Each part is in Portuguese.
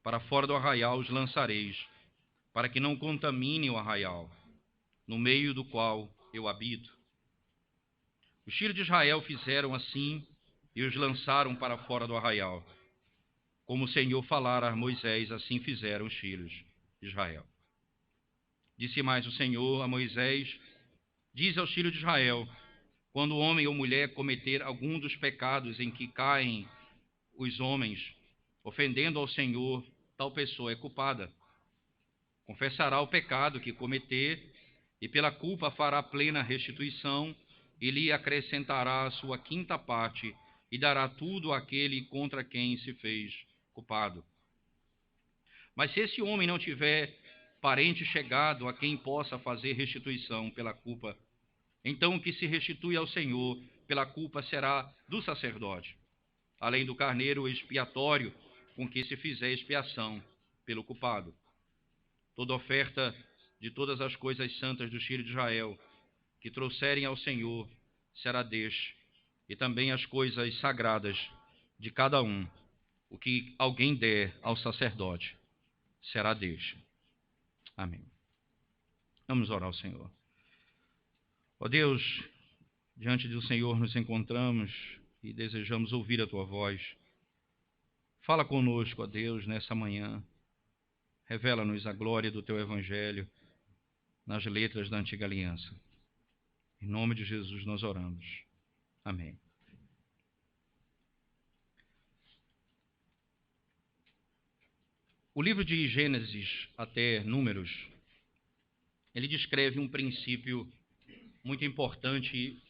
para fora do arraial os lançareis, para que não contaminem o arraial, no meio do qual eu habito. Os filhos de Israel fizeram assim e os lançaram para fora do arraial. Como o Senhor falara a Moisés, assim fizeram os filhos de Israel. Disse mais o Senhor a Moisés: diz aos filhos de Israel, quando homem ou mulher cometer algum dos pecados em que caem os homens, ofendendo ao Senhor, tal pessoa é culpada. Confessará o pecado que cometer, e pela culpa fará plena restituição, e lhe acrescentará a sua quinta parte, e dará tudo àquele contra quem se fez culpado. Mas se esse homem não tiver parente chegado a quem possa fazer restituição pela culpa, então o que se restitui ao Senhor pela culpa será do sacerdote, além do carneiro expiatório com que se fizer expiação pelo culpado. Toda oferta de todas as coisas santas dos filhos de Israel que trouxerem ao Senhor será deste, e também as coisas sagradas de cada um, o que alguém der ao sacerdote, será deste. Amém. Vamos orar ao Senhor. Ó Deus, diante do Senhor nos encontramos e desejamos ouvir a Tua voz. Fala conosco, ó Deus, nessa manhã. Revela-nos a glória do Teu Evangelho nas letras da Antiga Aliança. Em nome de Jesus nós oramos. Amém. O livro de Gênesis até Números, ele descreve um princípio muito importante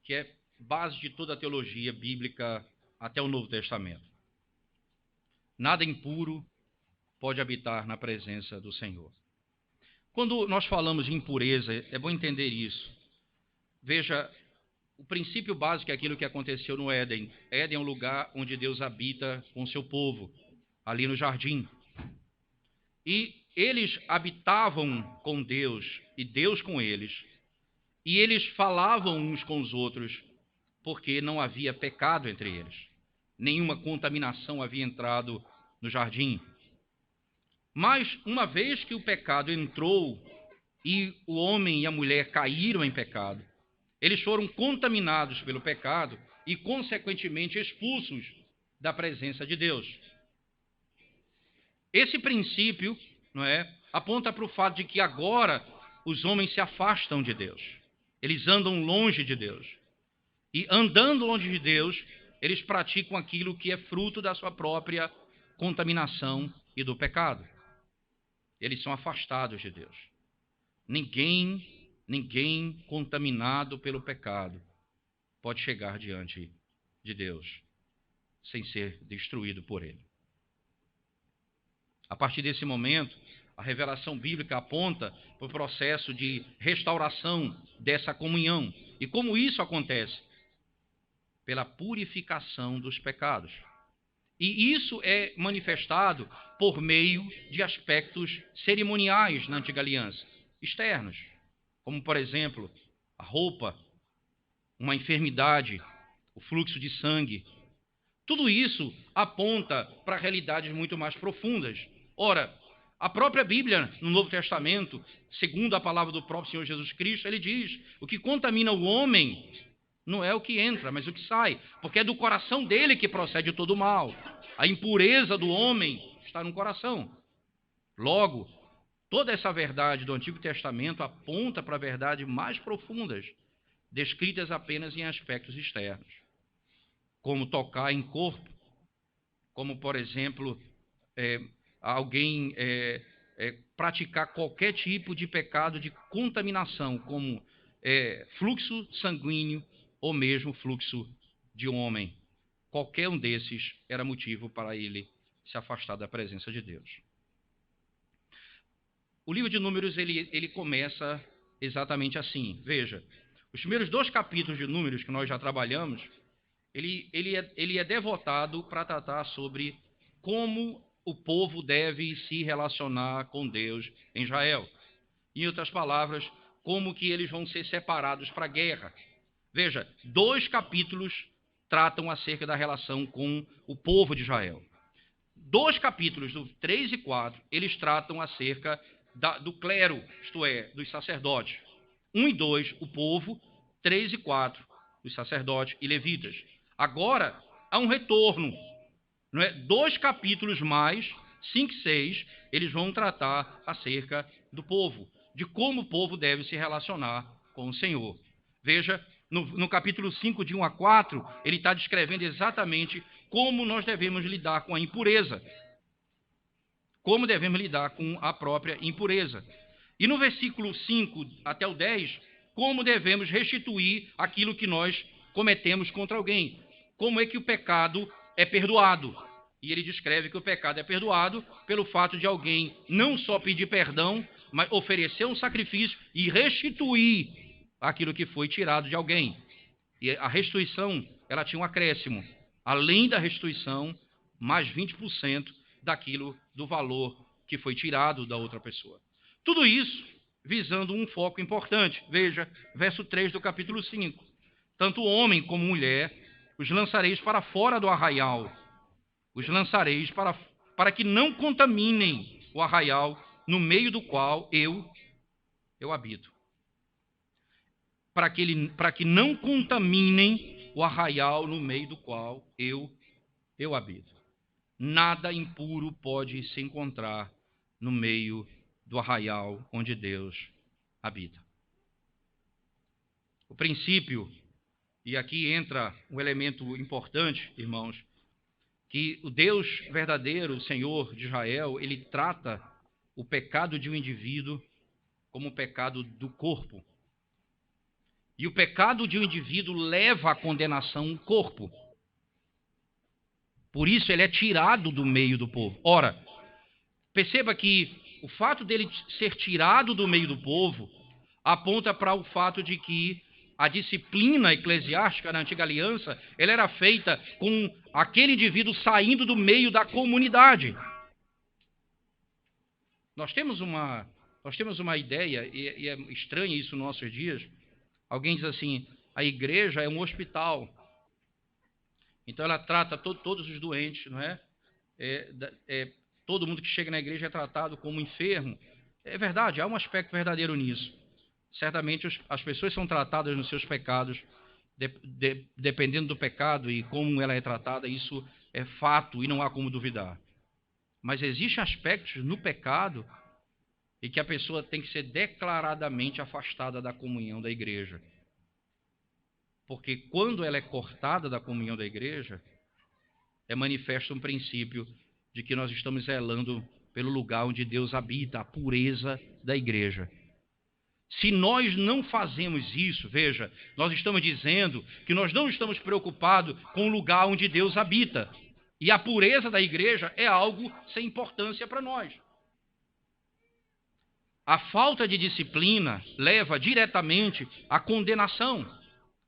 que é base de toda a teologia bíblica até o Novo Testamento. Nada impuro pode habitar na presença do Senhor. Quando nós falamos de impureza, é bom entender isso. Veja, o princípio básico é aquilo que aconteceu no Éden. Éden é um lugar onde Deus habita com o seu povo, ali no jardim. E eles habitavam com Deus e Deus com eles. E eles falavam uns com os outros porque não havia pecado entre eles. Nenhuma contaminação havia entrado no jardim. Mas uma vez que o pecado entrou e o homem e a mulher caíram em pecado, eles foram contaminados pelo pecado e, consequentemente, expulsos da presença de Deus. Esse princípio, não é, aponta para o fato de que agora os homens se afastam de Deus. Eles andam longe de Deus. E andando longe de Deus, eles praticam aquilo que é fruto da sua própria contaminação e do pecado. Eles são afastados de Deus. Ninguém contaminado pelo pecado pode chegar diante de Deus sem ser destruído por ele. A partir desse momento, a revelação bíblica aponta para o processo de restauração dessa comunhão. E como isso acontece? Pela purificação dos pecados. E isso é manifestado por meio de aspectos cerimoniais na Antiga Aliança, externos, como, por exemplo, a roupa, uma enfermidade, o fluxo de sangue. Tudo isso aponta para realidades muito mais profundas. Ora, a própria Bíblia, no Novo Testamento, segundo a palavra do próprio Senhor Jesus Cristo, ele diz: o que contamina o homem não é o que entra, mas o que sai, porque é do coração dele que procede todo o mal. A impureza do homem está no coração. Logo, toda essa verdade do Antigo Testamento aponta para verdades mais profundas, descritas apenas em aspectos externos, como tocar em corpo, como, por exemplo, alguém praticar qualquer tipo de pecado de contaminação, como fluxo sanguíneo ou mesmo fluxo de um homem. Qualquer um desses era motivo para ele se afastar da presença de Deus. O livro de Números ele começa exatamente assim. Veja, os primeiros 2 capítulos de Números que nós já trabalhamos, ele é devotado para tratar sobre como o povo deve se relacionar com Deus em Israel. Em outras palavras, como que eles vão ser separados para a guerra. Veja, 2 capítulos tratam acerca da relação com o povo de Israel. 2 capítulos, do 3 e 4, eles tratam acerca do clero, isto é, dos sacerdotes. 1 e 2, o povo. 3 e 4, os sacerdotes e levitas. Agora, há um retorno. Não é? 2 capítulos mais, 5 e 6, eles vão tratar acerca do povo, de como o povo deve se relacionar com o Senhor. Veja, no capítulo 5, de 1 a 4, ele está descrevendo exatamente como nós devemos lidar com a impureza. Como devemos lidar com a própria impureza. E no versículo 5 até o 10, como devemos restituir aquilo que nós cometemos contra alguém. Como é que o pecado é perdoado. E ele descreve que o pecado é perdoado pelo fato de alguém não só pedir perdão, mas oferecer um sacrifício e restituir aquilo que foi tirado de alguém. E a restituição, ela tinha um acréscimo. Além da restituição, mais 20% daquilo, do valor que foi tirado da outra pessoa. Tudo isso visando um foco importante. Veja, verso 3 do capítulo 5. Tanto homem como mulher, os lançareis para fora do arraial. Os lançareis para que não contaminem o arraial no meio do qual eu habito. Para que não contaminem o arraial no meio do qual eu habito. Nada impuro pode se encontrar no meio do arraial onde Deus habita. O princípio, e aqui entra um elemento importante, irmãos, que o Deus verdadeiro, o Senhor de Israel, ele trata o pecado de um indivíduo como o pecado do corpo. E o pecado de um indivíduo leva à condenação o corpo. Por isso ele é tirado do meio do povo. Ora, perceba que o fato dele ser tirado do meio do povo aponta para o fato de que a disciplina eclesiástica na antiga aliança, ela era feita com aquele indivíduo saindo do meio da comunidade. Nós temos uma ideia, e é estranho isso nos nossos dias. Alguém diz assim, a igreja é um hospital. Então ela trata todos os doentes, não é? Todo mundo que chega na igreja é tratado como enfermo. É verdade, há um aspecto verdadeiro nisso. Certamente as pessoas são tratadas nos seus pecados, dependendo do pecado e como ela é tratada, isso é fato e não há como duvidar. Mas existem aspectos no pecado e que a pessoa tem que ser declaradamente afastada da comunhão da igreja. Porque quando ela é cortada da comunhão da igreja, é manifesto um princípio de que nós estamos zelando pelo lugar onde Deus habita, a pureza da igreja. Se nós não fazemos isso, veja, nós estamos dizendo que nós não estamos preocupados com o lugar onde Deus habita. E a pureza da igreja é algo sem importância para nós. A falta de disciplina leva diretamente à condenação,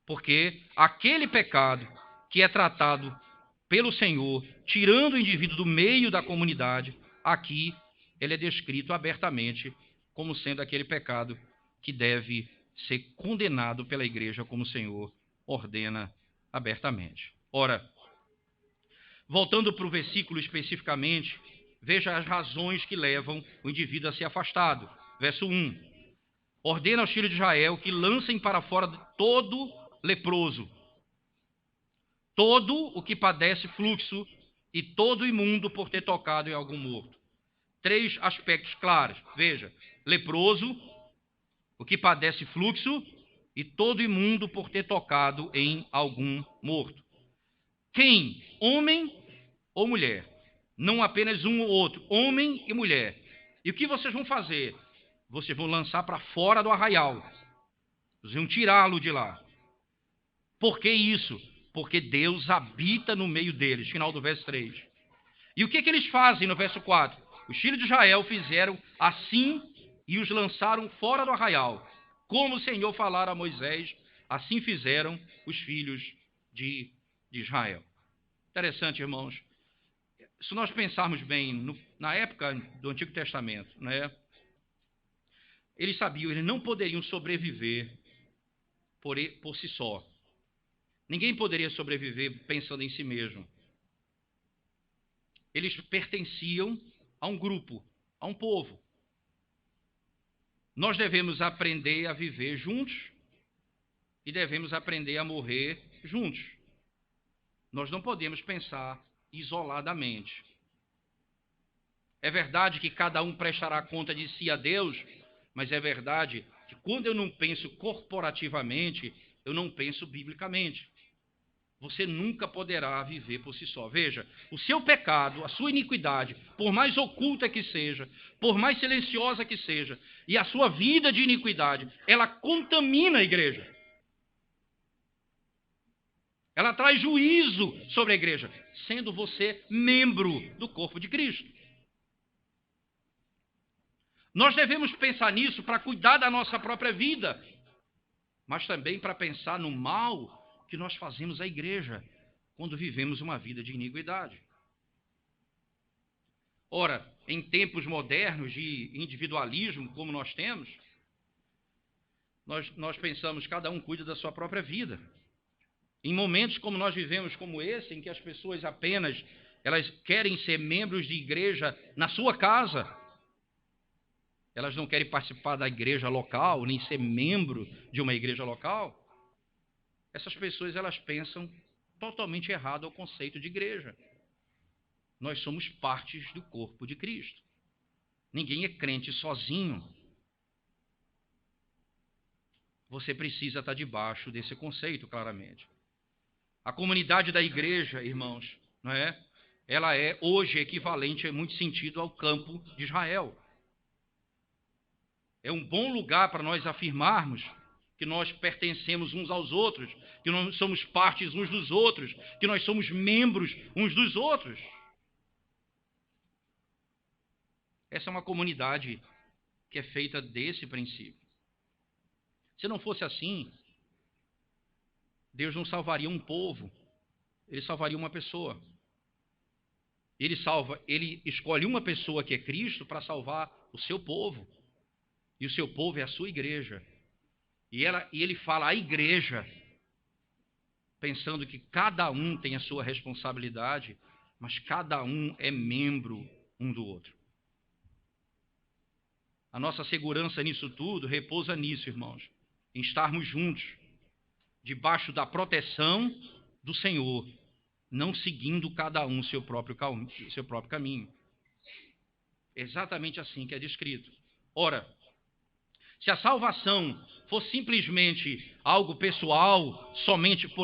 porque aquele pecado que é tratado pelo Senhor, tirando o indivíduo do meio da comunidade, aqui ele é descrito abertamente como sendo aquele pecado que deve ser condenado pela igreja, como o Senhor ordena abertamente. Ora, voltando para o versículo especificamente, veja as razões que levam o indivíduo a ser afastado. Verso 1. Ordena aos filhos de Israel que lancem para fora todo leproso, todo o que padece fluxo e todo imundo por ter tocado em algum morto. 3 aspectos claros. Veja, leproso, o que padece fluxo e todo imundo por ter tocado em algum morto. Quem? Homem ou mulher? Não apenas um ou outro, homem e mulher. E o que vocês vão fazer? Vocês vão lançar para fora do arraial. Vocês vão tirá-lo de lá. Por que isso? Porque Deus habita no meio deles. Final do verso 3. E o que eles fazem no verso 4? Os filhos de Israel fizeram assim e os lançaram fora do arraial. Como o Senhor falara a Moisés, assim fizeram os filhos de Israel. Interessante, irmãos. Se nós pensarmos bem, na época do Antigo Testamento, né, eles sabiam, eles não poderiam sobreviver por si só. Ninguém poderia sobreviver pensando em si mesmo. eles pertenciam a um grupo, a um povo. Nós devemos aprender a viver juntos e devemos aprender a morrer juntos. Nós não podemos pensar isoladamente. É verdade que cada um prestará conta de si a Deus, mas é verdade que quando eu não penso corporativamente, eu não penso biblicamente. Você nunca poderá viver por si só. Veja, o seu pecado, a sua iniquidade, por mais oculta que seja, por mais silenciosa que seja, e a sua vida de iniquidade, ela contamina a igreja. Ela traz juízo sobre a igreja, sendo você membro do corpo de Cristo. Nós devemos pensar nisso para cuidar da nossa própria vida, mas também para pensar no mal que nós fazemos à igreja quando vivemos uma vida de iniquidade. Ora, em tempos modernos de individualismo, como nós temos, nós pensamos, cada um cuida da sua própria vida. Em momentos como nós vivemos como esse, em que as pessoas apenas elas querem ser membros de igreja na sua casa, elas não querem participar da igreja local, nem ser membro de uma igreja local, essas pessoas elas pensam totalmente errado ao conceito de igreja. Nós somos partes do corpo de Cristo. Ninguém é crente sozinho. Você precisa estar debaixo desse conceito, claramente. A comunidade da igreja, irmãos, não é? Ela é hoje equivalente, em muito sentido, ao campo de Israel. É um bom lugar para nós afirmarmos que nós pertencemos uns aos outros, que nós somos partes uns dos outros, que nós somos membros uns dos outros. Essa é uma comunidade que é feita desse princípio. Se não fosse assim, Deus não salvaria um povo, ele salvaria uma pessoa. Ele escolhe uma pessoa que é Cristo para salvar o seu povo. E o seu povo é a sua igreja. E ele fala a igreja, pensando que cada um tem a sua responsabilidade, mas cada um é membro um do outro. A nossa segurança nisso tudo repousa nisso, irmãos, em estarmos juntos, debaixo da proteção do Senhor, não seguindo cada um seu próprio caminho. É exatamente assim que é descrito. Ora, se a salvação for simplesmente algo pessoal,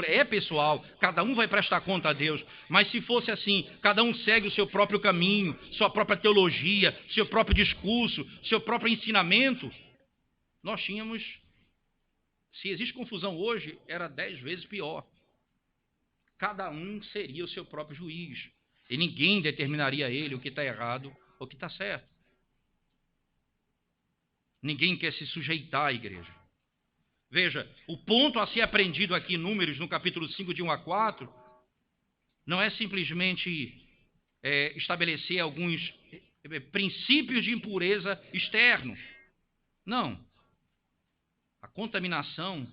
é pessoal, cada um vai prestar conta a Deus, mas se fosse assim, cada um segue o seu próprio caminho, sua própria teologia, seu próprio discurso, seu próprio ensinamento, nós tínhamos, se existe confusão hoje, era 10 vezes pior. Cada um seria o seu próprio juiz, e ninguém determinaria a ele o que está errado ou o que está certo. Ninguém quer se sujeitar à igreja. Veja, o ponto a ser aprendido aqui em Números, no capítulo 5, de 1 a 4, não é simplesmente estabelecer alguns princípios de impureza externo. Não. A contaminação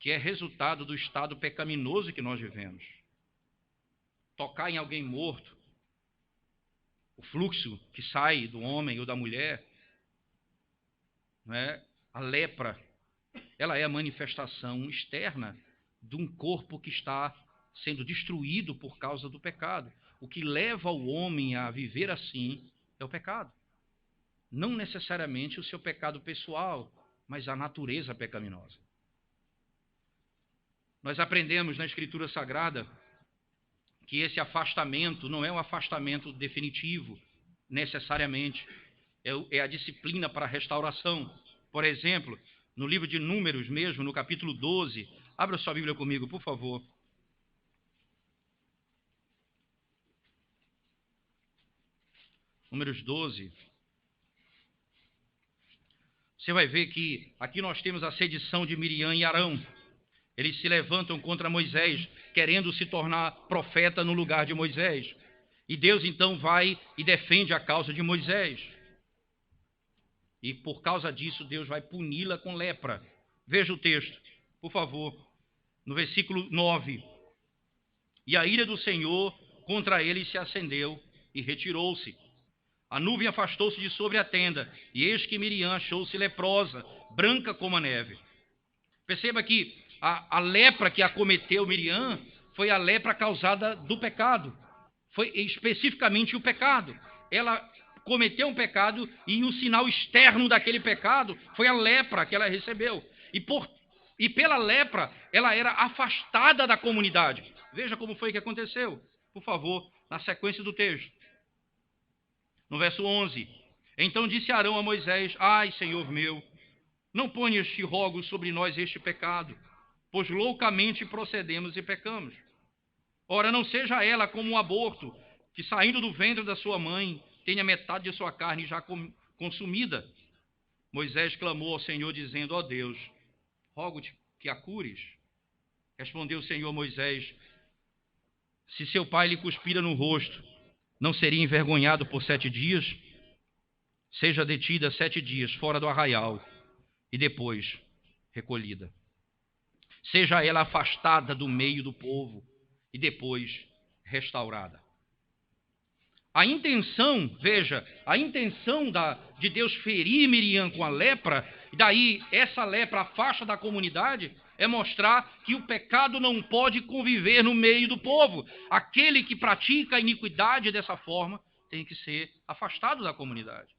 que é resultado do estado pecaminoso que nós vivemos. Tocar em alguém morto, o fluxo que sai do homem ou da mulher, a lepra, ela é a manifestação externa de um corpo que está sendo destruído por causa do pecado. O que leva o homem a viver assim é o pecado. Não necessariamente o seu pecado pessoal, mas a natureza pecaminosa. Nós aprendemos na Escritura Sagrada que esse afastamento não é um afastamento definitivo, necessariamente. É a disciplina para a restauração. Por exemplo, no livro de Números mesmo, no capítulo 12, abra sua Bíblia comigo, por favor. Números 12. Você vai ver que aqui nós temos a sedição de Miriam e Arão. Eles se levantam contra Moisés, querendo se tornar profeta no lugar de Moisés. E Deus então vai e defende a causa de Moisés. E por causa disso, Deus vai puni-la com lepra. Veja o texto, por favor, no versículo 9. E a ira do Senhor contra eles se acendeu, e retirou-se. A nuvem afastou-se de sobre a tenda, e eis que Miriam achou-se leprosa, branca como a neve. Perceba que a lepra que acometeu Miriam foi a lepra causada do pecado. Foi especificamente o pecado. Ela cometeu um pecado e o sinal externo daquele pecado foi a lepra que ela recebeu. E pela lepra, ela era afastada da comunidade. Veja como foi que aconteceu. Por favor, na sequência do texto. No verso 11. Então disse Arão a Moisés: Ai, Senhor meu, não ponhas, te rogo, sobre nós este pecado, pois loucamente procedemos e pecamos. Ora, não seja ela como um aborto, que saindo do ventre da sua mãe, tenha metade de sua carne já consumida. Moisés clamou ao Senhor, dizendo: Ó Deus, rogo-te que a cures. Respondeu o Senhor a Moisés: Se seu pai lhe cuspira no rosto, não seria envergonhado por 7 dias? Seja detida 7 dias fora do arraial, e depois recolhida. Seja ela afastada do meio do povo, e depois restaurada. A intenção, veja, a intenção de Deus ferir Miriam com a lepra, e daí essa lepra afasta da comunidade, é mostrar que o pecado não pode conviver no meio do povo. Aquele que pratica a iniquidade dessa forma tem que ser afastado da comunidade.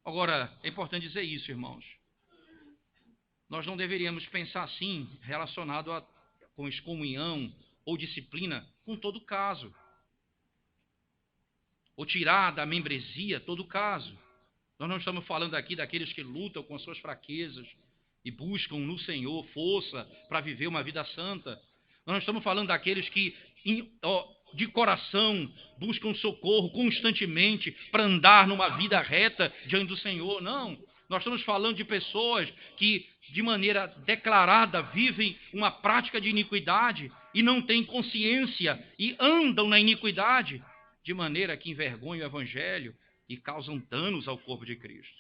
Agora, é importante dizer isso, irmãos. Nós não deveríamos pensar assim, relacionado com excomunhão ou disciplina, com todo caso. Ou tirar da membresia todo caso. Nós não estamos falando aqui daqueles que lutam com as suas fraquezas e buscam no Senhor força para viver uma vida santa. Nós não estamos falando daqueles que, de coração, buscam socorro constantemente para andar numa vida reta diante do Senhor. Não. Nós estamos falando de pessoas que, de maneira declarada, vivem uma prática de iniquidade e não têm consciência e andam na iniquidade, de maneira que envergonham o Evangelho e causam danos ao corpo de Cristo.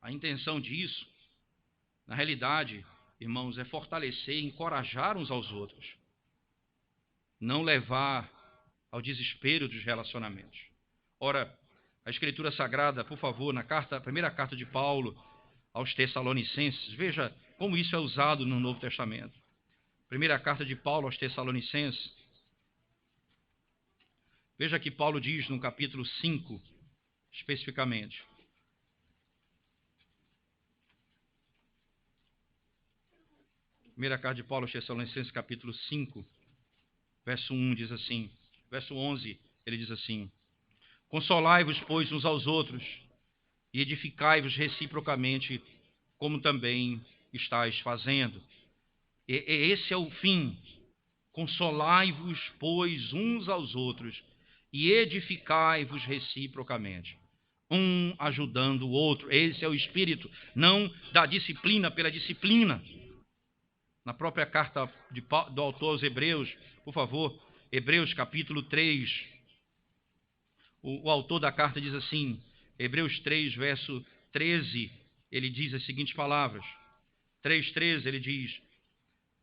A intenção disso, na realidade, irmãos, é fortalecer e encorajar uns aos outros. Não levar ao desespero dos relacionamentos. Ora, a Escritura Sagrada, por favor, na primeira carta de Paulo aos Tessalonicenses, veja como isso é usado no Novo Testamento. Primeira carta de Paulo aos Tessalonicenses. Veja que Paulo diz no capítulo 5, especificamente. Primeira carta de Paulo aos Tessalonicenses, capítulo 5, verso 1 diz assim, verso 11, ele diz assim: Consolai-vos, pois, uns aos outros, e edificai-vos reciprocamente, como também estáis fazendo. Esse é o fim. Consolai-vos, pois, uns aos outros, e edificai-vos reciprocamente, um ajudando o outro. Esse é o espírito, não da disciplina pela disciplina. Na própria carta do autor aos Hebreus, por favor, Hebreus capítulo 3, o autor da carta diz assim, Hebreus 3, verso 13, ele diz as seguintes palavras, 3:13, ele diz: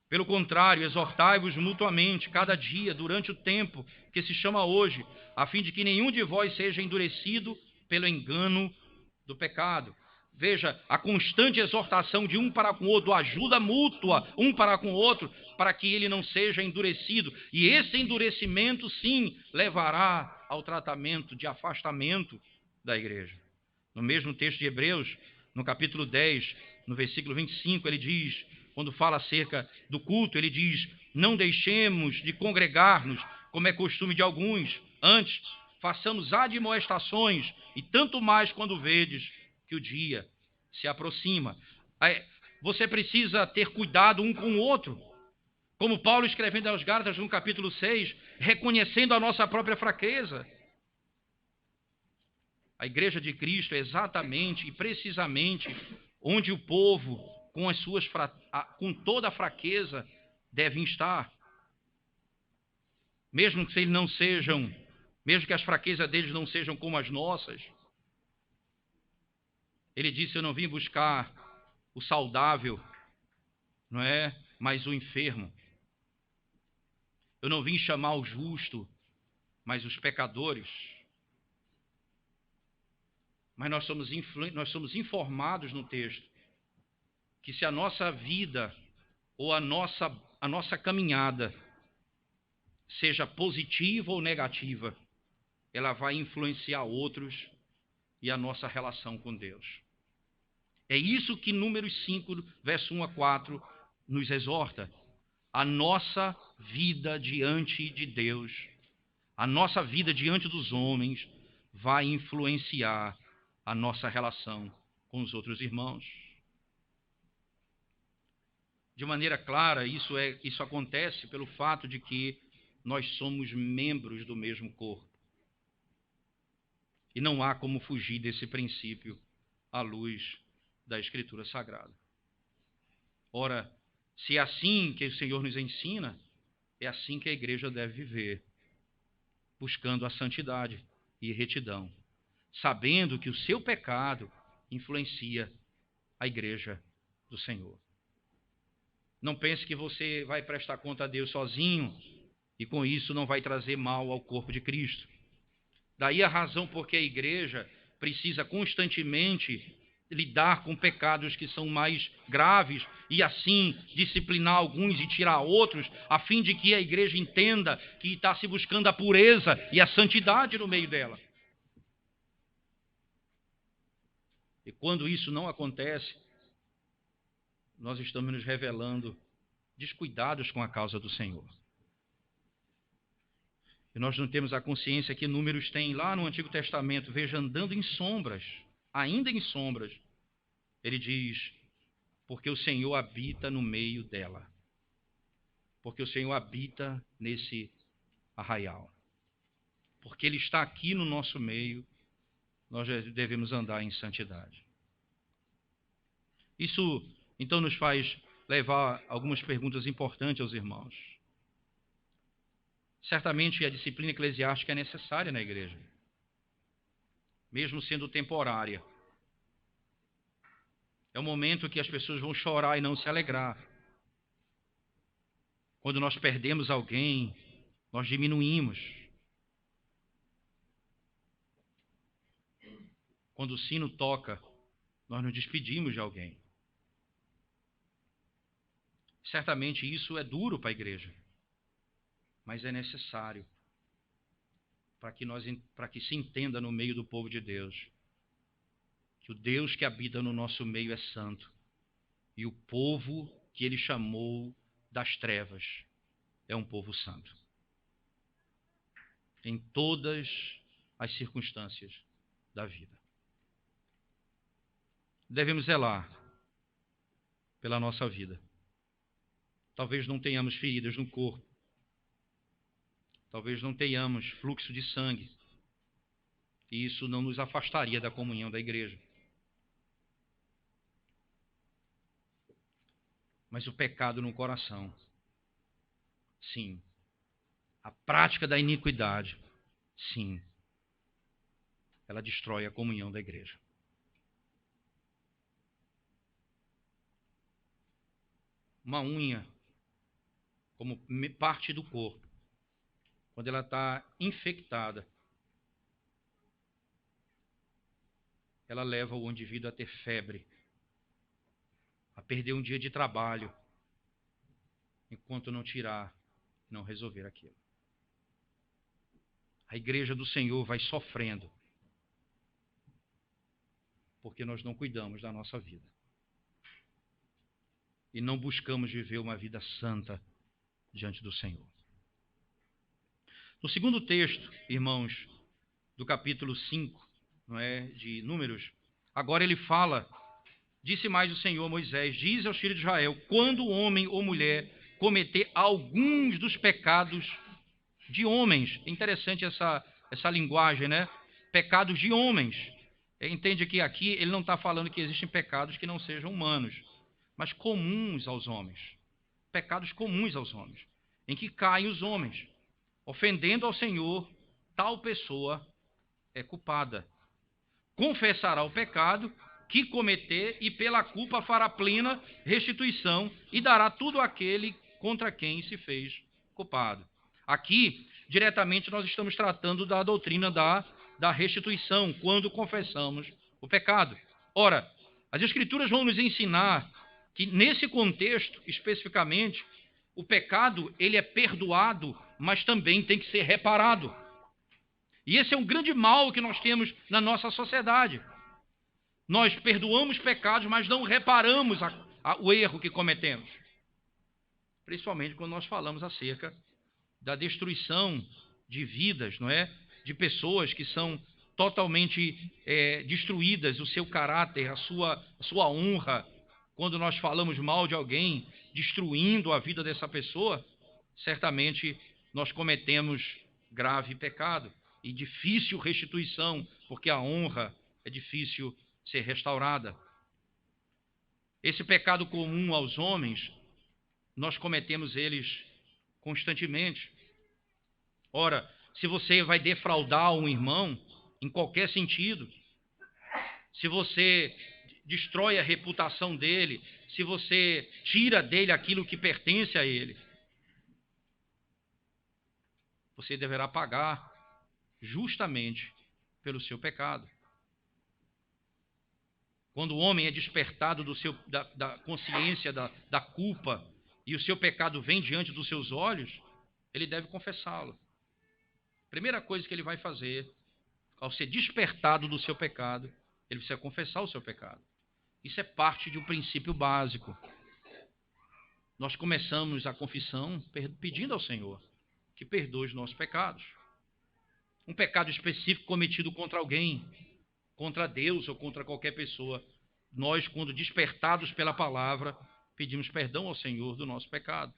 Pelo contrário, exortai-vos mutuamente cada dia, durante o tempo que se chama hoje, a fim de que nenhum de vós seja endurecido pelo engano do pecado. Veja, a constante exortação de um para com o outro, ajuda mútua, um para com o outro, para que ele não seja endurecido. E esse endurecimento, sim, levará ao tratamento de afastamento da igreja. No mesmo texto de Hebreus, no capítulo 10, no versículo 25, ele diz, quando fala acerca do culto, ele diz: Não deixemos de congregar-nos, como é costume de alguns. Antes, façamos admoestações, e tanto mais quando vedes que o dia se aproxima. Você precisa ter cuidado um com o outro. Como Paulo escrevendo aos Gálatas no capítulo 6, reconhecendo a nossa própria fraqueza. A igreja de Cristo é exatamente e precisamente onde o povo, com toda a fraqueza, devem estar. Mesmo que eles não sejam, mesmo que as fraquezas deles não sejam como as nossas. Ele disse: Eu não vim buscar o saudável, não é? Mas o enfermo. Eu não vim chamar o justo, mas os pecadores. Mas nós somos informados no texto que se a nossa vida ou a nossa caminhada seja positiva ou negativa, ela vai influenciar outros e a nossa relação com Deus. É isso que Números 5, verso 1 a 4, nos exorta. A nossa vida diante de Deus, a nossa vida diante dos homens, vai influenciar a nossa relação com os outros irmãos. De maneira clara, isso acontece pelo fato de que nós somos membros do mesmo corpo. E não há como fugir desse princípio à luz da Escritura Sagrada. Ora, se é assim que o Senhor nos ensina, é assim que a igreja deve viver, buscando a santidade e retidão, sabendo que o seu pecado influencia a igreja do Senhor. Não pense que você vai prestar conta a Deus sozinho e com isso não vai trazer mal ao corpo de Cristo. Daí a razão por que a igreja precisa constantemente lidar com pecados que são mais graves e assim disciplinar alguns e tirar outros, a fim de que a igreja entenda que está se buscando a pureza e a santidade no meio dela. E quando isso não acontece, nós estamos nos revelando descuidados com a causa do Senhor. E nós não temos a consciência que Números tem lá no Antigo Testamento, veja, andando em sombras, ainda em sombras, ele diz, porque o Senhor habita no meio dela. Porque o Senhor habita nesse arraial. Porque Ele está aqui no nosso meio, nós devemos andar em santidade. Isso, então, nos faz levar algumas perguntas importantes aos irmãos. Certamente a disciplina eclesiástica é necessária na igreja, mesmo sendo temporária. É um momento que as pessoas vão chorar e não se alegrar. Quando nós perdemos alguém, nós diminuímos. Quando o sino toca, nós nos despedimos de alguém. Certamente isso é duro para a igreja, mas é necessário para que se entenda no meio do povo de Deus que o Deus que habita no nosso meio é santo e o povo que Ele chamou das trevas é um povo santo. Em todas as circunstâncias da vida. Devemos zelar pela nossa vida. Talvez não tenhamos feridas no corpo. Talvez não tenhamos fluxo de sangue. E isso não nos afastaria da comunhão da igreja. Mas o pecado no coração, sim. A prática da iniquidade, sim. Ela destrói a comunhão da igreja. Uma unha, como parte do corpo, quando ela está infectada, ela leva o indivíduo a ter febre, a perder um dia de trabalho, enquanto não tirar, não resolver aquilo. A igreja do Senhor vai sofrendo, porque nós não cuidamos da nossa vida. E não buscamos viver uma vida santa diante do Senhor. No segundo texto, irmãos, do capítulo 5, não é, de Números, agora ele fala, disse mais o Senhor a Moisés, diz aos filhos de Israel, quando homem ou mulher cometer alguns dos pecados de homens, é interessante essa linguagem, né? Pecados de homens. Entende que aqui ele não está falando que existem pecados que não sejam humanos, mas comuns aos homens. Pecados comuns aos homens, em que caem os homens. Ofendendo ao Senhor, tal pessoa é culpada. Confessará o pecado que cometer e pela culpa fará plena restituição e dará tudo àquele contra quem se fez culpado. Aqui diretamente nós estamos tratando da doutrina da restituição, quando confessamos o pecado. Ora, as Escrituras vão nos ensinar que, nesse contexto, especificamente, o pecado ele é perdoado, mas também tem que ser reparado. E esse é um grande mal que nós temos na nossa sociedade. Nós perdoamos pecados, mas não reparamos o erro que cometemos. Principalmente quando nós falamos acerca da destruição de vidas, não é? De pessoas que são totalmente destruídas, o seu caráter, a sua honra. Quando nós falamos mal de alguém, destruindo a vida dessa pessoa, certamente nós cometemos grave pecado e difícil restituição, porque a honra é difícil ser restaurada. Esse pecado comum aos homens, nós cometemos eles constantemente. Ora, se você vai defraudar um irmão, em qualquer sentido, se você destrói a reputação dele, se você tira dele aquilo que pertence a ele, você deverá pagar justamente pelo seu pecado. Quando o homem é despertado da consciência da culpa e o seu pecado vem diante dos seus olhos, ele deve confessá-lo. Primeira coisa que ele vai fazer, ao ser despertado do seu pecado, ele precisa confessar o seu pecado. Isso é parte de um princípio básico. Nós começamos a confissão pedindo ao Senhor que perdoe os nossos pecados. Um pecado específico cometido contra alguém, contra Deus ou contra qualquer pessoa. Nós, quando despertados pela palavra, pedimos perdão ao Senhor do nosso pecado.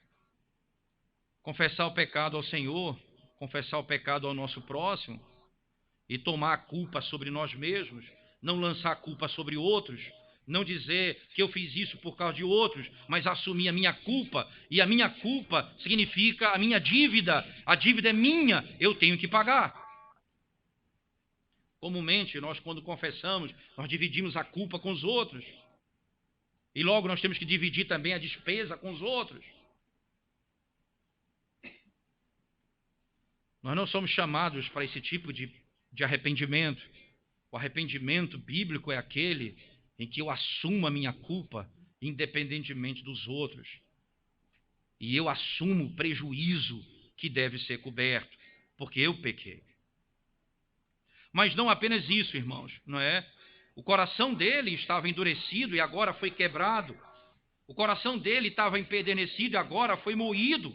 Confessar o pecado ao Senhor, confessar o pecado ao nosso próximo e tomar a culpa sobre nós mesmos, não lançar a culpa sobre outros, não dizer que eu fiz isso por causa de outros, mas assumir a minha culpa, e a minha culpa significa a minha dívida. A dívida é minha, eu tenho que pagar. Comumente, nós quando confessamos, nós dividimos a culpa com os outros. E logo nós temos que dividir também a despesa com os outros. Nós não somos chamados para esse tipo de arrependimento. O arrependimento bíblico é aquele em que eu assumo a minha culpa, independentemente dos outros. E eu assumo o prejuízo que deve ser coberto, porque eu pequei. Mas não apenas isso, irmãos, não é? O coração dele estava endurecido e agora foi quebrado. O coração dele estava empedernecido e agora foi moído.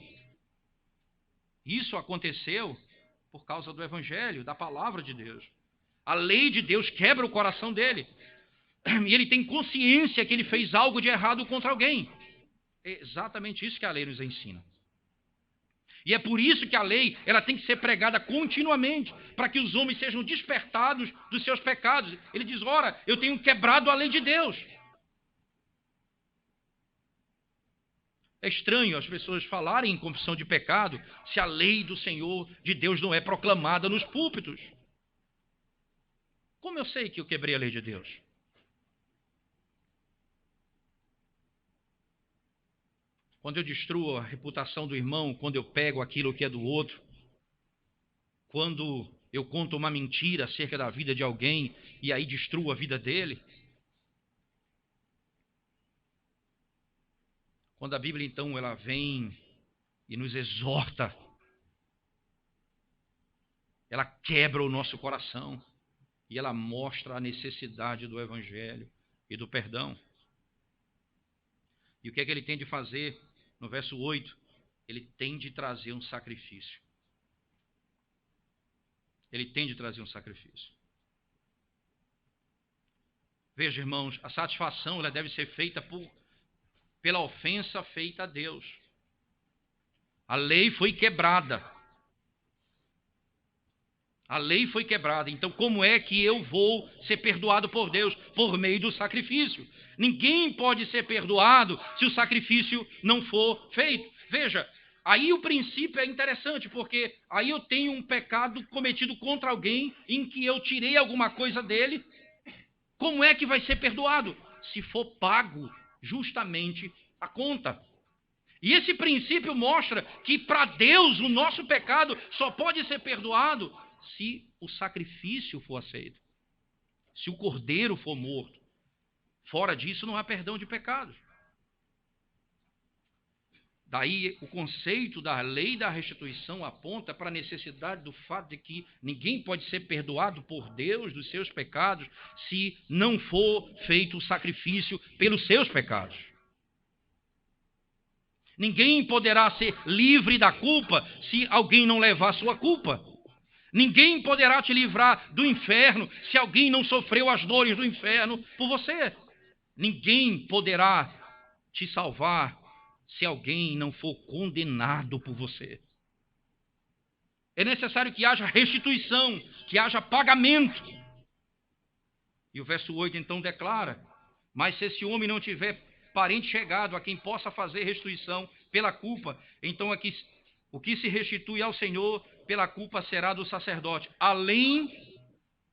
Isso aconteceu por causa do Evangelho, da palavra de Deus. A lei de Deus quebra o coração dele. E ele tem consciência que ele fez algo de errado contra alguém. É exatamente isso que a lei nos ensina. E é por isso que a lei ela tem que ser pregada continuamente, para que os homens sejam despertados dos seus pecados. Ele diz, ora, eu tenho quebrado a lei de Deus. É estranho as pessoas falarem em confissão de pecado se a lei do Senhor, de Deus, não é proclamada nos púlpitos. Como eu sei que eu quebrei a lei de Deus? Quando eu destruo a reputação do irmão, quando eu pego aquilo que é do outro, quando eu conto uma mentira acerca da vida de alguém e aí destruo a vida dele. Quando a Bíblia, então, ela vem e nos exorta, ela quebra o nosso coração e ela mostra a necessidade do Evangelho e do perdão. E o que é que ele tem de fazer? No verso 8, ele tem de trazer um sacrifício. Ele tem de trazer um sacrifício. Veja, irmãos, a satisfação ela deve ser feita pela ofensa feita a Deus. A lei foi quebrada. A lei foi quebrada. Então, como é que eu vou ser perdoado por Deus? Por meio do sacrifício. Ninguém pode ser perdoado se o sacrifício não for feito. Veja, aí o princípio é interessante, porque aí eu tenho um pecado cometido contra alguém em que eu tirei alguma coisa dele. Como é que vai ser perdoado? Se for pago justamente a conta. E esse princípio mostra que para Deus o nosso pecado só pode ser perdoado se o sacrifício for aceito, se o cordeiro for morto. Fora disso não há perdão de pecados. Daí o conceito da lei da restituição aponta para a necessidade do fato de que ninguém pode ser perdoado por Deus dos seus pecados se não for feito o sacrifício pelos seus pecados. Ninguém poderá ser livre da culpa se alguém não levar a sua culpa. Ninguém poderá te livrar do inferno se alguém não sofreu as dores do inferno por você. Ninguém poderá te salvar se alguém não for condenado por você. É necessário que haja restituição, que haja pagamento. E o verso 8 então declara: mas se esse homem não tiver parente chegado a quem possa fazer restituição pela culpa, então aqui, o que se restitui ao Senhor pela culpa será do sacerdote, além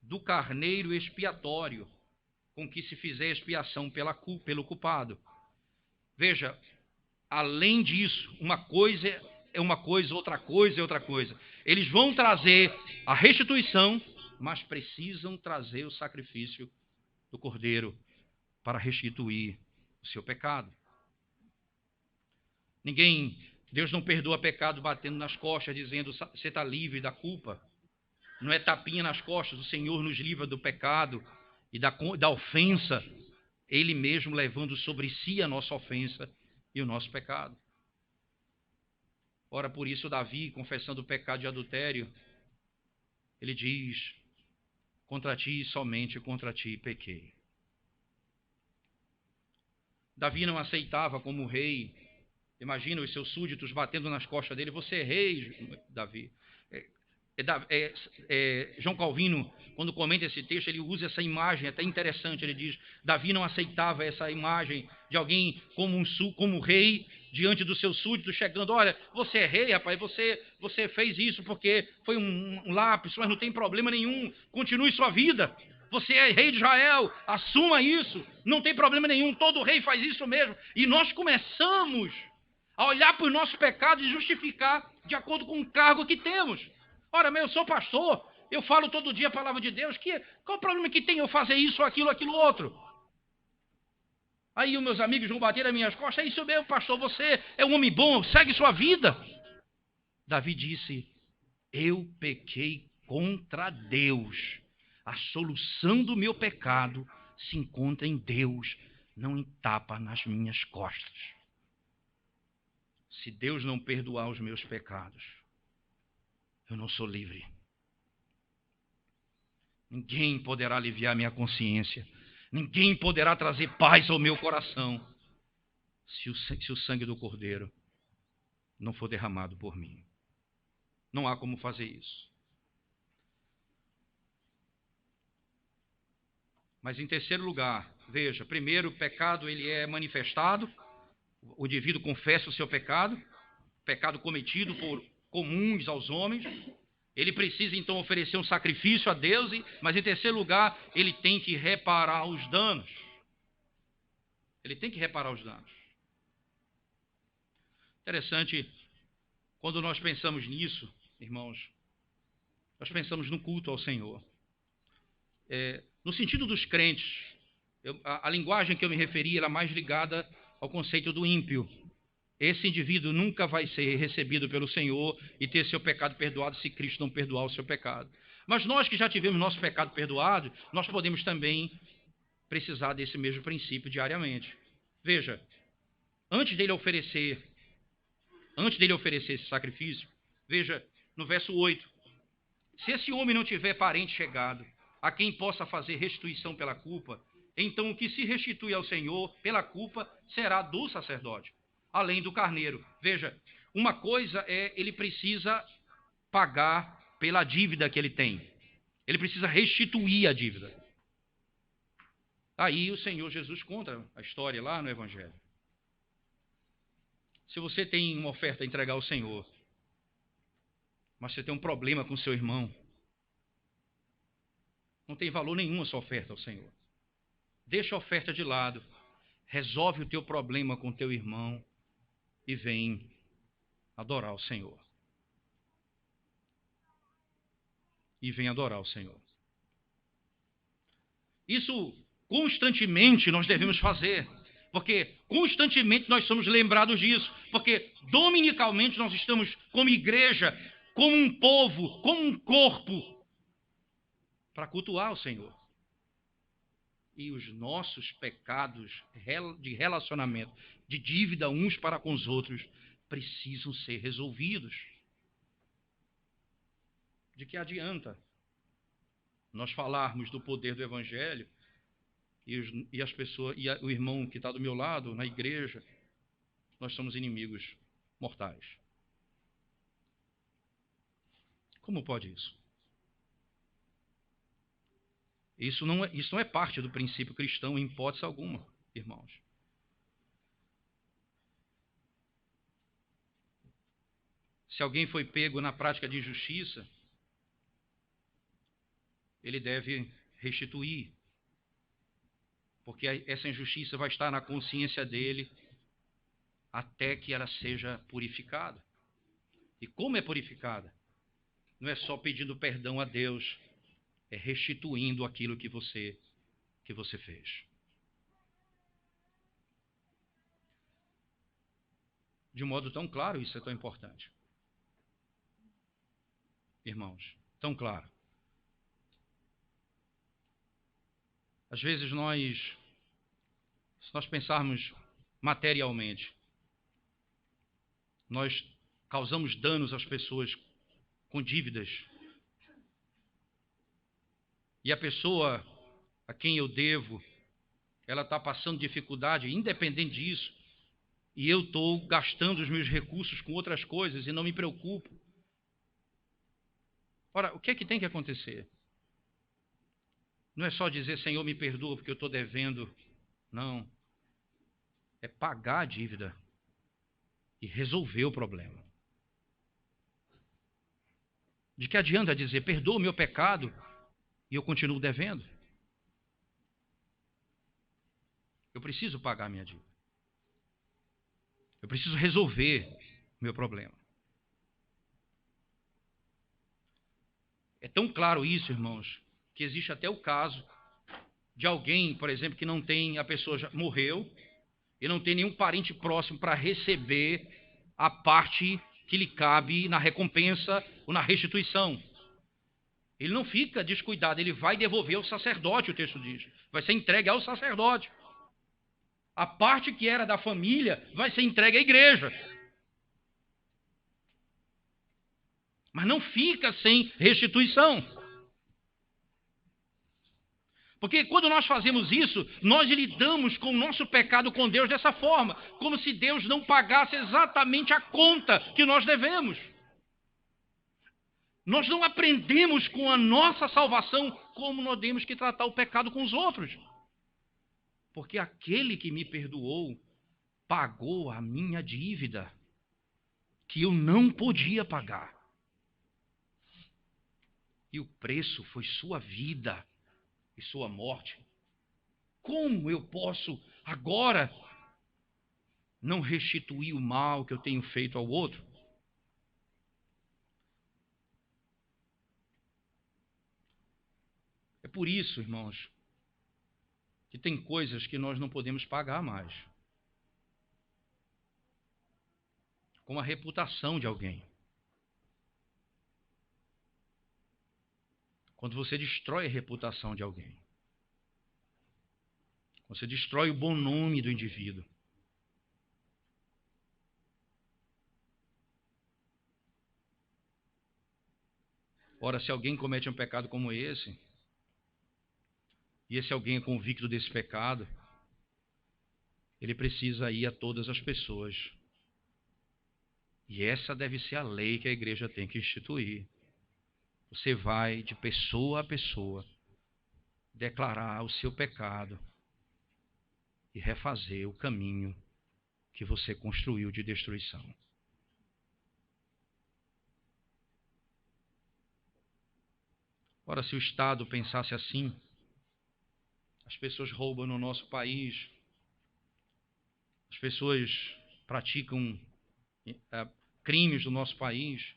do carneiro expiatório, com que se fizer expiação pelo culpado. Veja, além disso, uma coisa é uma coisa, outra coisa é outra coisa. Eles vão trazer a restituição, mas precisam trazer o sacrifício do cordeiro para restituir o seu pecado. Deus não perdoa pecado batendo nas costas, dizendo você está livre da culpa. Não é tapinha nas costas, o Senhor nos livra do pecado e da ofensa, Ele mesmo levando sobre si a nossa ofensa e o nosso pecado. Ora, por isso Davi, confessando o pecado de adultério, ele diz: contra ti, somente contra ti pequei. Davi não aceitava como rei. Imagina os seus súditos batendo nas costas dele: você é rei, Davi. João Calvino, quando comenta esse texto, ele usa essa imagem, é até interessante. Ele diz: Davi não aceitava essa imagem de alguém como rei diante dos seus súditos, chegando: olha, você é rei, rapaz, você fez isso porque foi um lápis, mas não tem problema nenhum, continue sua vida. Você é rei de Israel, assuma isso, não tem problema nenhum, todo rei faz isso mesmo. E nós começamos a olhar para os nossos pecados e justificar de acordo com o cargo que temos. Ora, mas eu sou pastor, eu falo todo dia a palavra de Deus, qual o problema que tem eu fazer isso, aquilo outro? Aí os meus amigos vão bater nas minhas costas: é isso mesmo, pastor, você é um homem bom, segue sua vida. Davi disse: eu pequei contra Deus. A solução do meu pecado se encontra em Deus, não em tapa nas minhas costas. Se Deus não perdoar os meus pecados, eu não sou livre. Ninguém poderá aliviar minha consciência. Ninguém poderá trazer paz ao meu coração se o sangue do Cordeiro não for derramado por mim. Não há como fazer isso. Mas em terceiro lugar, veja, primeiro o pecado ele é manifestado, o indivíduo confessa o seu pecado cometido por comuns aos homens. Ele precisa então oferecer um sacrifício a Deus, mas em terceiro lugar, ele tem que reparar os danos. Ele tem que reparar os danos. Interessante, quando nós pensamos nisso, irmãos, nós pensamos no culto ao Senhor. No sentido dos crentes, a linguagem que eu me referi era mais ligada ao conceito do ímpio. Esse indivíduo nunca vai ser recebido pelo Senhor e ter seu pecado perdoado se Cristo não perdoar o seu pecado. Mas nós que já tivemos nosso pecado perdoado, nós podemos também precisar desse mesmo princípio diariamente. Veja, antes dele oferecer esse sacrifício, veja no verso 8: se esse homem não tiver parente chegado a quem possa fazer restituição pela culpa, então o que se restitui ao Senhor pela culpa será do sacerdote, além do carneiro. Veja, uma coisa ele precisa pagar pela dívida que ele tem. Ele precisa restituir a dívida. Aí o Senhor Jesus conta a história lá no Evangelho. Se você tem uma oferta a entregar ao Senhor, mas você tem um problema com seu irmão, não tem valor nenhum a sua oferta ao Senhor. Deixa a oferta de lado, resolve o teu problema com teu irmão e vem adorar o Senhor. E vem adorar o Senhor. Isso constantemente nós devemos fazer, porque constantemente nós somos lembrados disso, porque dominicalmente nós estamos como igreja, como um povo, como um corpo, para cultuar o Senhor. E os nossos pecados de relacionamento, de dívida uns para com os outros, precisam ser resolvidos. De que adianta nós falarmos do poder do Evangelho e as pessoas, o irmão que está do meu lado, na igreja, nós somos inimigos mortais? Como pode isso? Isso não é parte do princípio cristão em hipótese alguma, irmãos. Se alguém foi pego na prática de injustiça, ele deve restituir, porque essa injustiça vai estar na consciência dele até que ela seja purificada. E como é purificada? Não é só pedindo perdão a Deus, é restituindo aquilo que você fez. De um modo tão claro, isso é tão importante. Irmãos, tão claro. Às vezes se nós pensarmos materialmente, nós causamos danos às pessoas com dívidas. E a pessoa a quem eu devo, ela está passando dificuldade, independente disso, e eu estou gastando os meus recursos com outras coisas e não me preocupo. Ora, o que é que tem que acontecer? Não é só dizer, Senhor, me perdoa porque eu estou devendo. Não. É pagar a dívida e resolver o problema. De que adianta dizer, perdoa o meu pecado e eu continuo devendo? Eu preciso pagar a minha dívida. Eu preciso resolver o meu problema. É tão claro isso, irmãos, que existe até o caso de alguém, por exemplo, que não tem, a pessoa já morreu e não tem nenhum parente próximo para receber a parte que lhe cabe na recompensa ou na restituição. Ele não fica descuidado, ele vai devolver ao sacerdote, o texto diz. Vai ser entregue ao sacerdote. A parte que era da família vai ser entregue à igreja. Mas não fica sem restituição. Porque quando nós fazemos isso, nós lidamos com o nosso pecado com Deus dessa forma, como se Deus não pagasse exatamente a conta que nós devemos. Nós não aprendemos com a nossa salvação como nós temos que tratar o pecado com os outros. Porque aquele que me perdoou pagou a minha dívida, que eu não podia pagar. E o preço foi sua vida e sua morte. Como eu posso agora não restituir o mal que eu tenho feito ao outro? É por isso, irmãos, que tem coisas que nós não podemos pagar mais. Como a reputação de alguém. Quando você destrói a reputação de alguém. Você destrói o bom nome do indivíduo. Ora, se alguém comete um pecado como esse, e esse alguém é convicto desse pecado, ele precisa ir a todas as pessoas. E essa deve ser a lei que a igreja tem que instituir. Você vai de pessoa a pessoa declarar o seu pecado e refazer o caminho que você construiu de destruição. Ora, se o Estado pensasse assim, as pessoas roubam no nosso país, as pessoas praticam crimes do nosso país,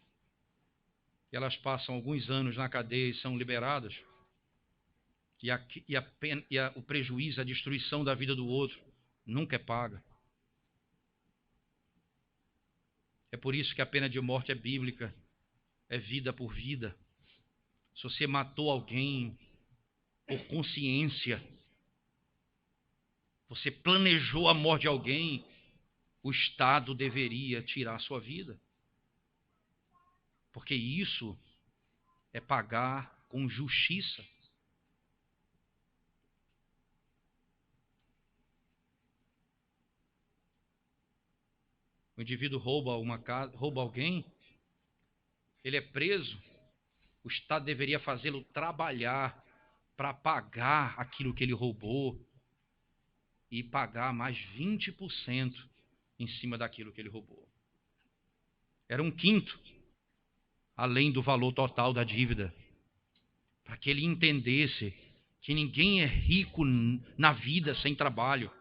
elas passam alguns anos na cadeia e são liberadas, o prejuízo, a destruição da vida do outro nunca é paga. É por isso que a pena de morte é bíblica, é vida por vida. Se você matou alguém por consciência, você planejou a morte de alguém, o Estado deveria tirar a sua vida. Porque isso é pagar com justiça. O indivíduo rouba alguém, ele é preso, o Estado deveria fazê-lo trabalhar para pagar aquilo que ele roubou e pagar mais 20% em cima daquilo que ele roubou. Era 1/5, além do valor total da dívida, para que ele entendesse que ninguém é rico na vida sem trabalho.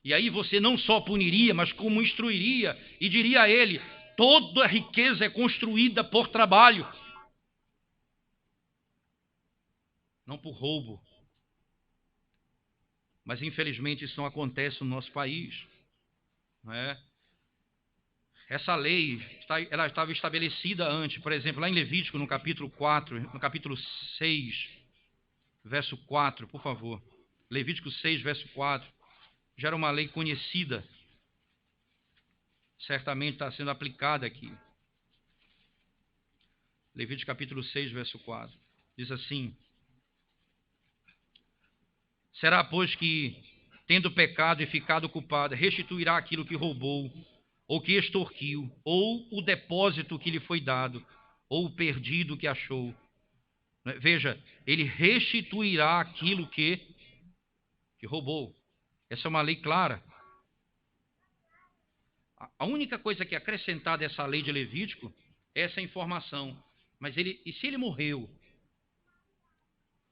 E aí você não só puniria, mas como instruiria e diria a ele: toda riqueza é construída por trabalho, não por roubo. Mas infelizmente isso não acontece no nosso país, não é? Essa lei, ela estava estabelecida antes, por exemplo, lá em Levítico, no capítulo 4, no capítulo 6, verso 4, por favor. Levítico 6, verso 4. Já era uma lei conhecida. Certamente está sendo aplicada aqui. Levítico capítulo 6, verso 4. Diz assim: será, pois, que, tendo pecado e ficado culpado, restituirá aquilo que roubou, ou que extorquiu, ou o depósito que lhe foi dado, ou o perdido que achou. Veja, ele restituirá aquilo que roubou. Essa é uma lei clara. A única coisa que é acrescentada a essa lei de Levítico é essa informação. Mas e se ele morreu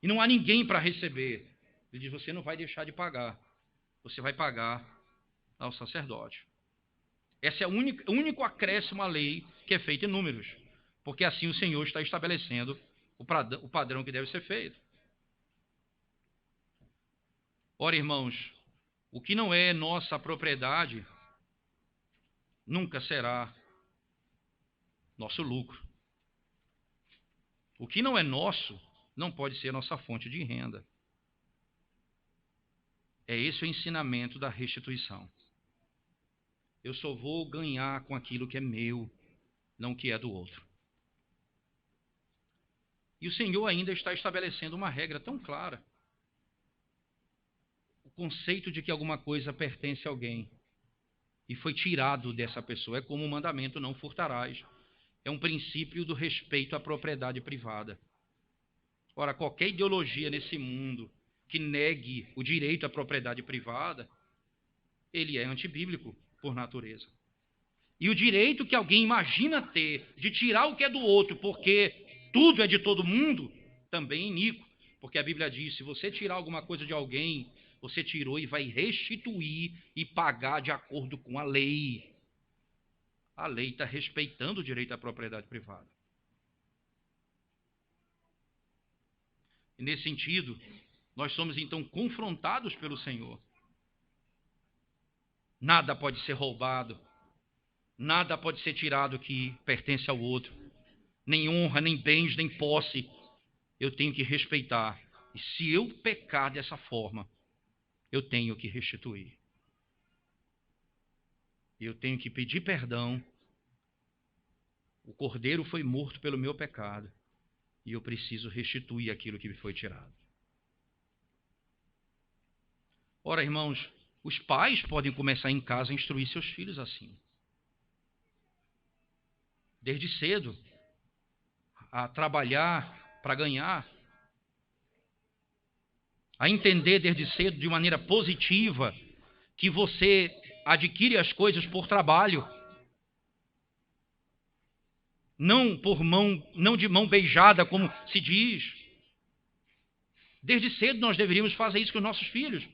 e não há ninguém para receber? Ele diz: você não vai deixar de pagar. Você vai pagar ao sacerdote. Esse é o único acréscimo à lei que é feito em números. Porque assim o Senhor está estabelecendo o padrão que deve ser feito. Ora, irmãos, o que não é nossa propriedade nunca será nosso lucro. O que não é nosso não pode ser nossa fonte de renda. É esse o ensinamento da restituição. Eu só vou ganhar com aquilo que é meu, não o que é do outro. E o Senhor ainda está estabelecendo uma regra tão clara. O conceito de que alguma coisa pertence a alguém e foi tirado dessa pessoa é como o mandamento: não furtarás. É um princípio do respeito à propriedade privada. Ora, qualquer ideologia nesse mundo que negue o direito à propriedade privada, ele é antibíblico por natureza. E o direito que alguém imagina ter de tirar o que é do outro, porque tudo é de todo mundo, também é iníquo. Porque a Bíblia diz: se você tirar alguma coisa de alguém, você tirou e vai restituir e pagar de acordo com a lei. A lei está respeitando o direito à propriedade privada. E nesse sentido, nós somos então confrontados pelo Senhor. Nada pode ser roubado, nada pode ser tirado que pertence ao outro. Nem honra, nem bens, nem posse. Eu tenho que respeitar. E se eu pecar dessa forma, eu tenho que restituir. Eu tenho que pedir perdão. O cordeiro foi morto pelo meu pecado e eu preciso restituir aquilo que me foi tirado. Ora, irmãos, os pais podem começar em casa a instruir seus filhos assim. Desde cedo, a trabalhar para ganhar, a entender desde cedo de maneira positiva que você adquire as coisas por trabalho, não de mão beijada, como se diz. Desde cedo nós deveríamos fazer isso com os nossos filhos,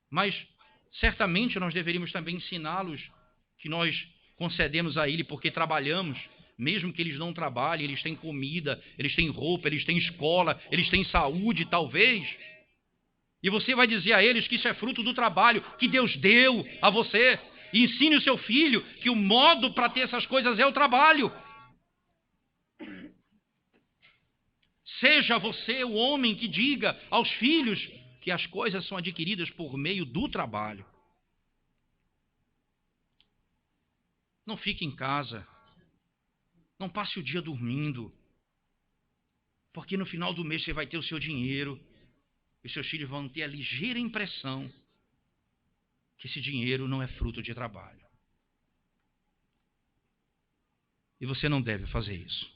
mas certamente nós deveríamos também ensiná-los que nós concedemos a Ele porque trabalhamos, mesmo que eles não trabalhem, eles têm comida, eles têm roupa, eles têm escola, eles têm saúde, talvez. E você vai dizer a eles que isso é fruto do trabalho que Deus deu a você. E ensine o seu filho que o modo para ter essas coisas é o trabalho. Seja você o homem que diga aos filhos que as coisas são adquiridas por meio do trabalho. Não fique em casa. Não passe o dia dormindo. Porque no final do mês você vai ter o seu dinheiro. E seus filhos vão ter a ligeira impressão que esse dinheiro não é fruto de trabalho. E você não deve fazer isso.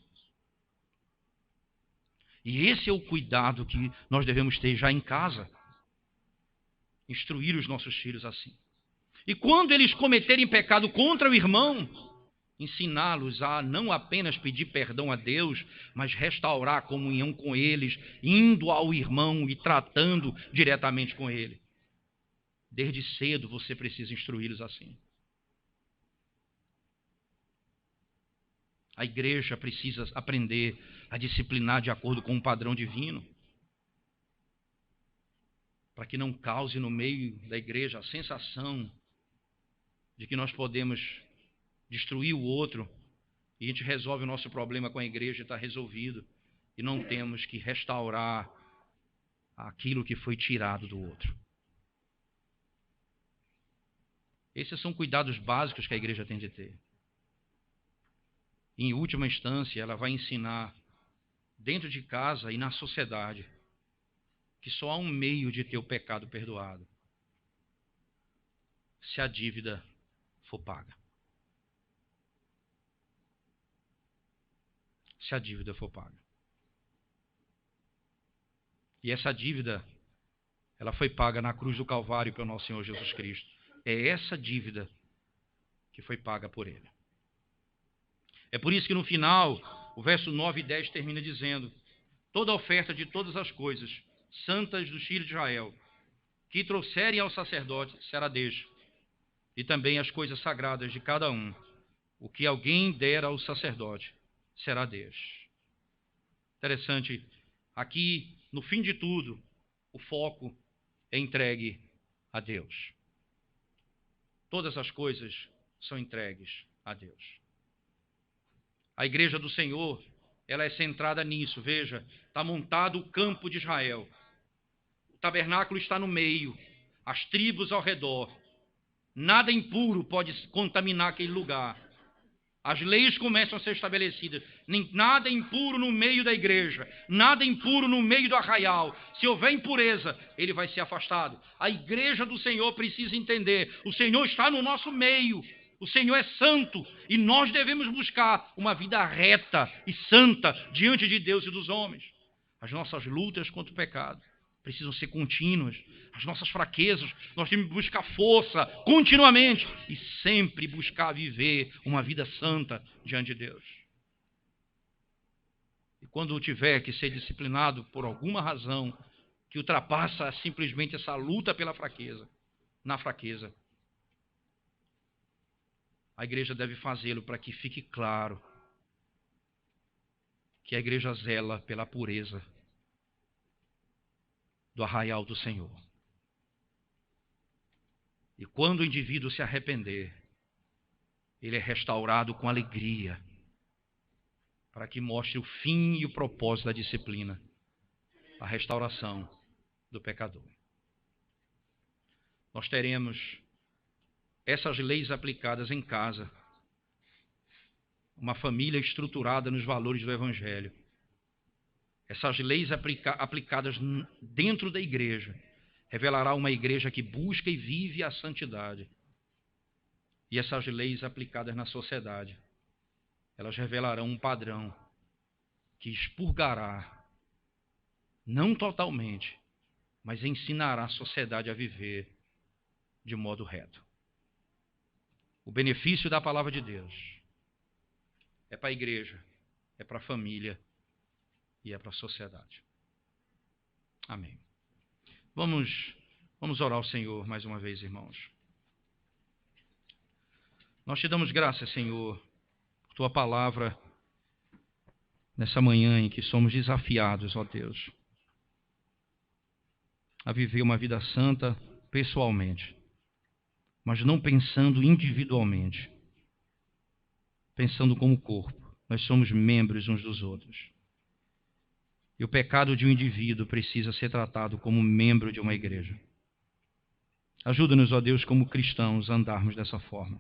E esse é o cuidado que nós devemos ter já em casa. Instruir os nossos filhos assim. E quando eles cometerem pecado contra o irmão, ensiná-los a não apenas pedir perdão a Deus, mas restaurar a comunhão com eles, indo ao irmão e tratando diretamente com ele. Desde cedo você precisa instruí-los assim. A igreja precisa aprender a disciplinar de acordo com um padrão divino, para que não cause no meio da igreja a sensação de que nós podemos destruir o outro e a gente resolve o nosso problema com a igreja e está resolvido, e não temos que restaurar aquilo que foi tirado do outro. Esses são cuidados básicos que a igreja tem de ter. Em última instância, ela vai ensinar dentro de casa e na sociedade que só há um meio de ter o pecado perdoado: se a dívida for paga. Se a dívida for paga. E essa dívida, ela foi paga na cruz do Calvário pelo nosso Senhor Jesus Cristo. É essa dívida que foi paga por Ele. É por isso que no final, o verso 9 e 10 termina dizendo: toda oferta de todas as coisas santas dos filhos de Israel, que trouxerem ao sacerdote, será deles, e também as coisas sagradas de cada um, o que alguém der ao sacerdote, será deles. Interessante, aqui, no fim de tudo, o foco é entregue a Deus. Todas as coisas são entregues a Deus. A igreja do Senhor, ela é centrada nisso. Veja, está montado o campo de Israel. O tabernáculo está no meio, as tribos ao redor. Nada impuro pode contaminar aquele lugar. As leis começam a ser estabelecidas. Nada impuro no meio da igreja. Nada impuro no meio do arraial. Se houver impureza, ele vai ser afastado. A igreja do Senhor precisa entender: o Senhor está no nosso meio. O Senhor é santo. E nós devemos buscar uma vida reta e santa diante de Deus e dos homens. As nossas lutas contra o pecado precisam ser contínuas. As nossas fraquezas, nós temos que buscar força continuamente e sempre buscar viver uma vida santa diante de Deus. E quando tiver que ser disciplinado por alguma razão que ultrapassa simplesmente essa luta pela fraqueza, na fraqueza, a igreja deve fazê-lo para que fique claro que a igreja zela pela pureza do arraial do Senhor. E quando o indivíduo se arrepender, ele é restaurado com alegria, para que mostre o fim e o propósito da disciplina, a restauração do pecador. Nós teremos essas leis aplicadas em casa, uma família estruturada nos valores do Evangelho. Essas leis aplicadas dentro da igreja revelará uma igreja que busca e vive a santidade. E essas leis aplicadas na sociedade, elas revelarão um padrão que expurgará, não totalmente, mas ensinará a sociedade a viver de modo reto. O benefício da palavra de Deus é para a igreja, é para a família e é para a sociedade. Amém. Vamos orar ao Senhor mais uma vez, irmãos. Nós te damos graças, Senhor, por tua palavra nessa manhã em que somos desafiados, ó Deus, a viver uma vida santa pessoalmente, mas não pensando individualmente, pensando como corpo. Nós somos membros uns dos outros. E o pecado de um indivíduo precisa ser tratado como membro de uma igreja. Ajuda-nos, ó Deus, como cristãos, a andarmos dessa forma.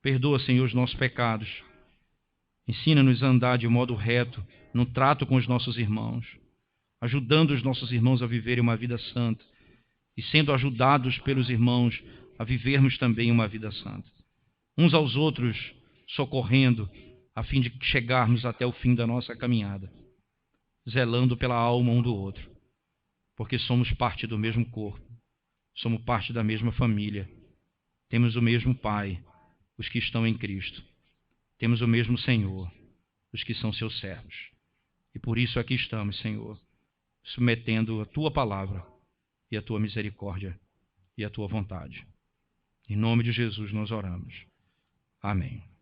Perdoa, Senhor, os nossos pecados. Ensina-nos a andar de modo reto no trato com os nossos irmãos, ajudando os nossos irmãos a viverem uma vida santa e sendo ajudados pelos irmãos a vivermos também uma vida santa. Uns aos outros socorrendo a fim de chegarmos até o fim da nossa caminhada, zelando pela alma um do outro, porque somos parte do mesmo corpo, somos parte da mesma família, temos o mesmo Pai, os que estão em Cristo, temos o mesmo Senhor, os que são seus servos. E por isso aqui estamos, Senhor, submetendo a tua palavra e a tua misericórdia e a tua vontade. Em nome de Jesus nós oramos. Amém.